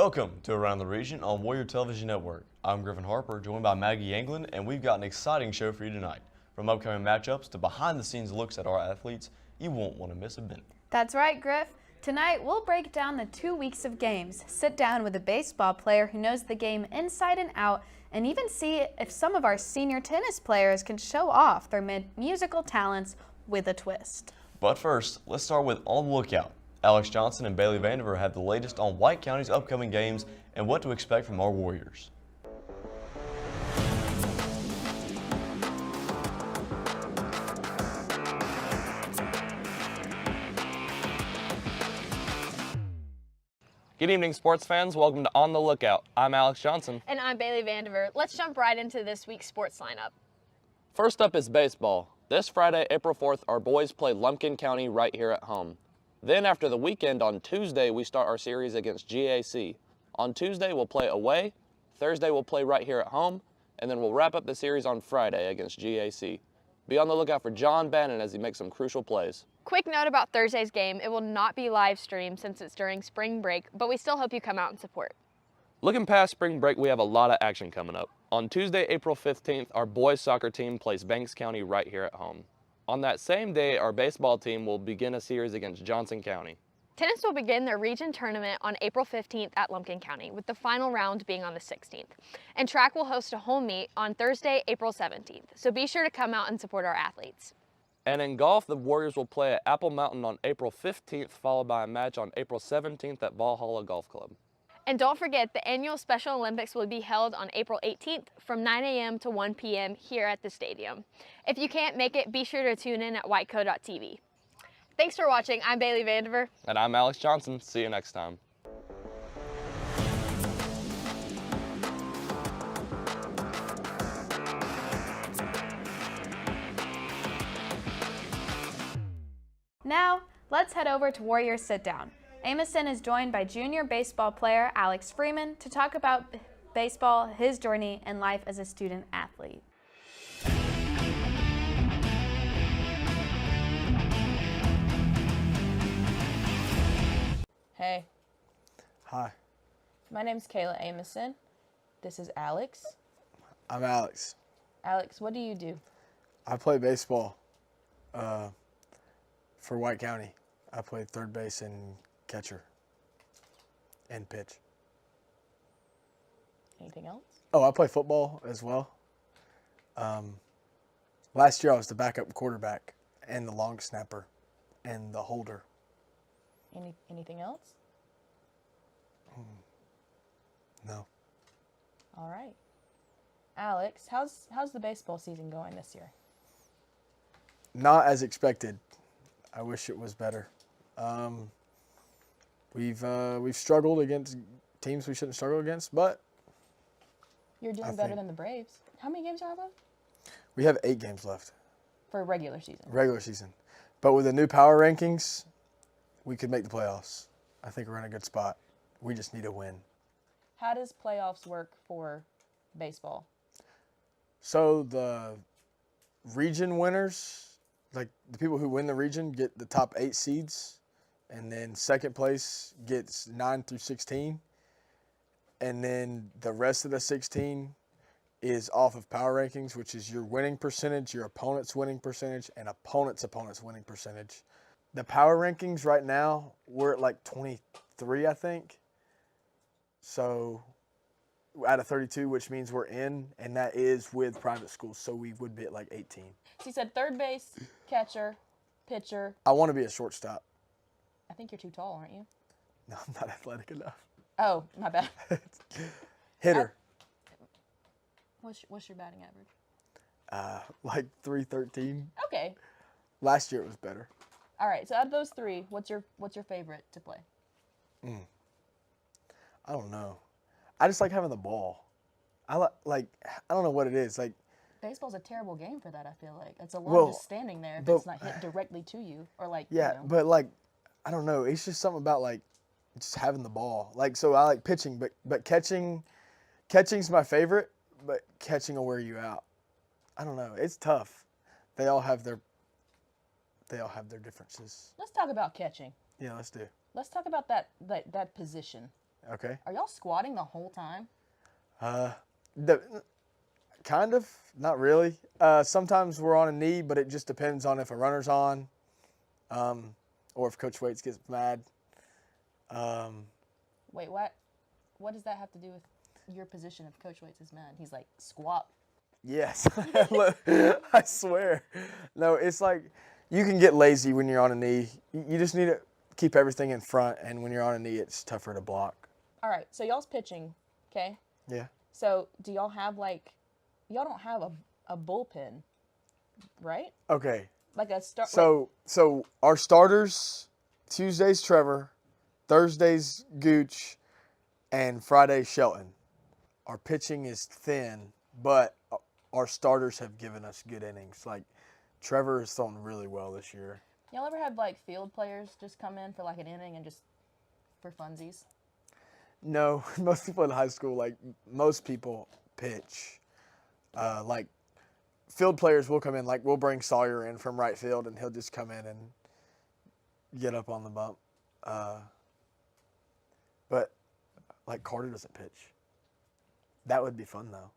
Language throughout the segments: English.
Welcome to Around the Region on Warrior Television Network. I'm Griffin Harper, joined by Maggie Anglin, and we've got an exciting show for you tonight. From upcoming matchups to behind-the-scenes looks at our athletes, you won't want to miss a bit. That's right, Griff. Tonight, we'll break down the 2 weeks of games, sit down with a baseball player who knows the game inside and out, and even see if some of our senior tennis players can show off their musical talents with a twist. But first, let's start with On the Lookout. Alex Johnson and Bailey Vandiver have the latest on White County's upcoming games and what to expect from our Warriors. Good evening, sports fans. Welcome to On the Lookout. I'm Alex Johnson. And I'm Bailey Vandiver. Let's jump right into this week's sports lineup. First up is baseball. This Friday, April 4th, our boys play Lumpkin County right here at home. Then after the weekend, on Tuesday, we start our series against GAC. On Tuesday, we'll play away. Thursday, we'll play right here at home. And then we'll wrap up the series on Friday against GAC. Be on the lookout for John Bannon as he makes some crucial plays. Quick note about Thursday's game. It will not be live streamed since it's during spring break, but we still hope you come out and support. Looking past spring break, we have a lot of action coming up. On Tuesday, April 15th, our boys soccer team plays Banks County right here at home. On that same day, our baseball team will begin a series against Johnson County. Tennis will begin their region tournament on April 15th at Lumpkin County, with the final round being on the 16th. And track will host a home meet on Thursday, April 17th, so be sure to come out and support our athletes. And in golf, the Warriors will play at Apple Mountain on April 15th, followed by a match on April 17th at Valhalla Golf Club. And don't forget, the annual Special Olympics will be held on April 18th from 9 a.m. to 1 p.m. here at the stadium. If you can't make it, be sure to tune in at whiteco.tv. Thanks for watching. I'm Bailey Vandiver. And I'm Alex Johnson. See you next time. Now, let's head over to Warriors Sit Down. Amison is joined by junior baseball player Alex Freeman to talk about baseball, his journey, and life as a student athlete. Hey. Hi, My name's Kayla Amison. This is Alex. I'm Alex. Alex, what do you do? I play baseball for White County. I play third base and catcher and pitch. Anything else? Oh, I play football as well. Last year I was the backup quarterback and the long snapper and the holder. Anything else? No. All right. Alex, how's the baseball season going this year? Not as expected. I wish it was better. We've struggled against teams we shouldn't struggle against, but You're doing better than the Braves. How many games are left? we have 8 games left. For regular season. Regular season. But with the new power rankings, we could make the playoffs. I think we're in a good spot. We just need a win. How does playoffs work for baseball? So the region winners, like the people who win the region, get the top 8 seeds, and then second place gets 9 through 16, and then the rest of the 16 is off of power rankings, which is your winning percentage, your opponent's winning percentage, and opponent's winning percentage. The power rankings right now, we're at like 23, I think. So out of 32, which means we're in, and that is with private schools, so we would be at like 18. So you said third base, catcher, pitcher. I want to be a shortstop. I think you're too tall, aren't you? No, I'm not athletic enough. Oh, my bad. Hitter. What's your batting average? Like 313. Okay. Last year it was better. All right. So out of those 3, what's your favorite to play? I don't know. I just like having the ball. I don't know what it is. Like, Baseball's a terrible game for that, I feel like. It's a lot Well, just standing there if but- it's not hit directly to you. Or like, yeah, you know. but like, I don't know. It's just something about like just having the ball. Like, so I like pitching, but catching's my favorite, but catching will wear you out. I don't know. It's tough. They all have their differences. Let's talk about catching. Yeah, let's do. Let's talk about that position. Okay. Are y'all squatting the whole time? Kind of, not really. Sometimes we're on a knee, but it just depends on if a runner's on, or if Coach Waits gets mad. Wait, what? What does that have to do with your position if Coach Waits is mad? He's like, squat. Yes, I swear. No, it's like you can get lazy when you're on a knee. You just need to keep everything in front, and when you're on a knee, it's tougher to block. All right, so y'all's pitching, okay? Yeah. So do y'all have y'all don't have a bullpen, right? Okay. Like a start. So our starters, Tuesday's Trevor, Thursday's Gooch, and Friday's Shelton. Our pitching is thin, but our starters have given us good innings. Like Trevor has thrown really well this year. Y'all ever had like field players just come in for like an inning and just for funsies? No, most people in high school, like most people pitch. Like field players will come in, like we'll bring Sawyer in from right field and he'll just come in and get up on the bump. But like Carter doesn't pitch. That would be fun though.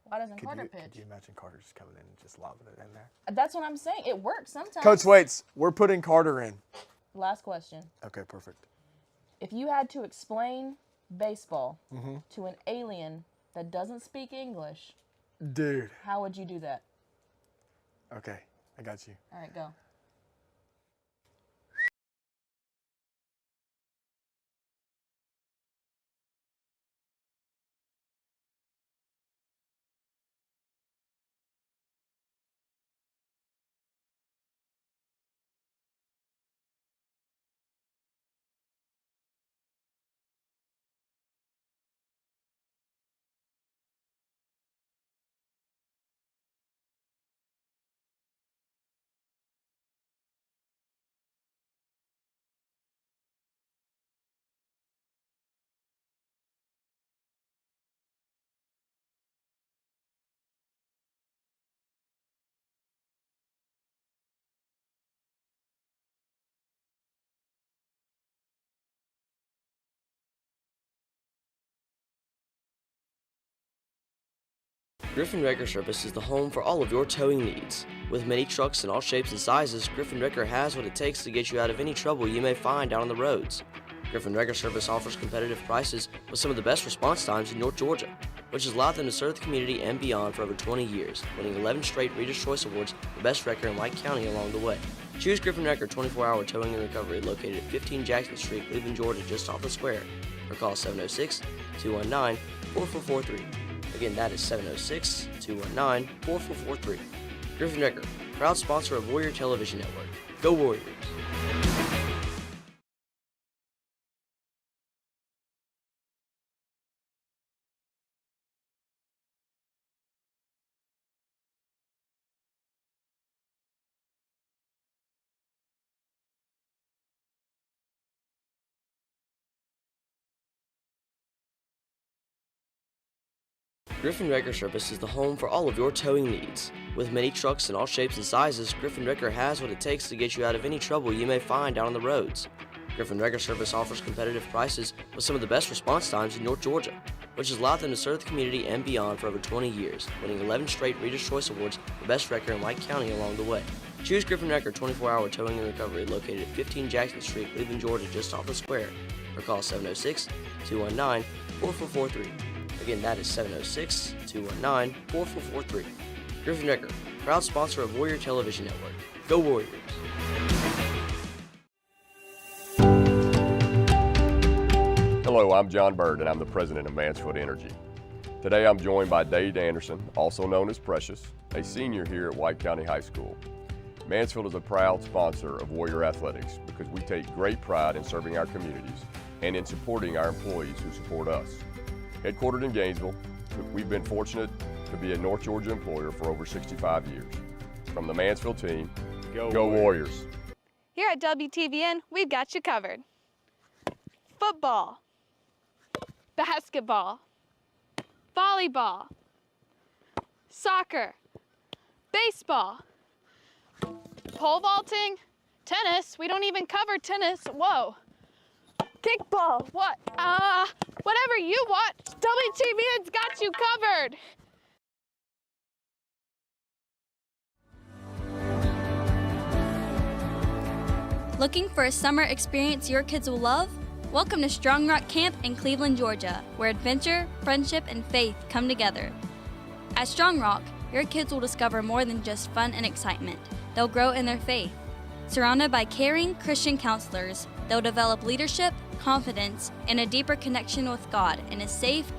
Why doesn't Carter Could pitch? you imagine Carter just coming in and just lobbing it in there? That's what I'm saying. It works sometimes. Coach Waits, we're putting Carter in. Last question. Okay, perfect. If you had to explain baseball to an alien that doesn't speak English, Dude. how would you do that? Okay, I got you. All right, go. Griffin Wrecker Service is the home for all of your towing needs. With many trucks in all shapes and sizes, Griffin Wrecker has what it takes to get you out of any trouble you may find out on the roads. Griffin Wrecker Service offers competitive prices with some of the best response times in North Georgia, which has allowed them to serve the community and beyond for over 20 years, winning 11 straight Reader's Choice Awards for Best Wrecker in White County along the way. Choose Griffin Wrecker 24-hour towing and recovery located at 15 Jackson Street, Cleveland, Georgia, just off the square, or call 706-219-4443. Again, that is 706-219-4443. Griffin Wrecker, proud sponsor of Warrior Television Network. Go Warriors! Griffin Wrecker Service is the home for all of your towing needs. With many trucks in all shapes and sizes, Griffin Wrecker has what it takes to get you out of any trouble you may find out on the roads. Griffin Wrecker Service offers competitive prices with some of the best response times in North Georgia, which has allowed them to serve the community and beyond for over 20 years, winning 11 straight Reader's Choice Awards for Best Wrecker in White County along the way. Choose Griffin Wrecker 24-hour towing and recovery located at 15 Jackson Street, Cleveland, Georgia, just off the square, or call 706-219-4443. Again, that is 706-219-4443. Griffin Wrecker, proud sponsor of Warrior Television Network. Go Warriors! Hello, I'm John Bird, and I'm the president of Mansfield Energy. Today I'm joined by Dade Anderson, also known as Precious, a senior here at White County High School. Mansfield is a proud sponsor of Warrior Athletics because we take great pride in serving our communities and in supporting our employees who support us. Headquartered in Gainesville, we've been fortunate to be a North Georgia employer for over 65 years. From the Mansfield team, go Warriors! Here at WTVN, we've got you covered. Football, basketball, volleyball, soccer, baseball, pole vaulting, tennis. We don't even cover tennis. Whoa. Kickball. What? Whatever you want, WTV has got you covered. Looking for a summer experience your kids will love? Welcome to Strong Rock Camp in Cleveland, Georgia, where adventure, friendship, and faith come together. At Strong Rock, your kids will discover more than just fun and excitement. They'll grow in their faith. Surrounded by caring Christian counselors, they'll develop leadership, confidence, and a deeper connection with God in a safe,